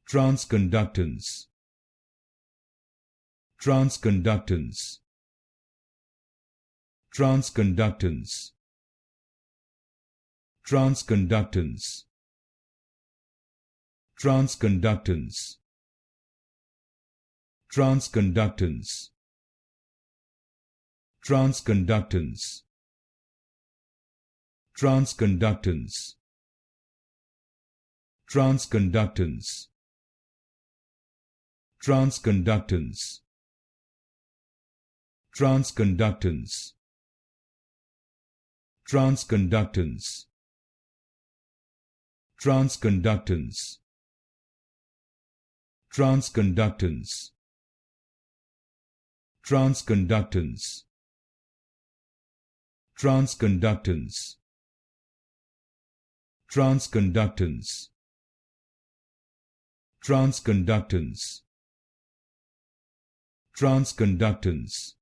Transconductance. Transconductance. Transconductance. Transconductance. Transconductance. Transconductance. Transconductance. Transconductance. Transconductance. Transconductance. Transconductance. Transconductance. Transconductance. Transconductance. Transconductance. Transconductance. Transconductance. Transconductance. Transconductance.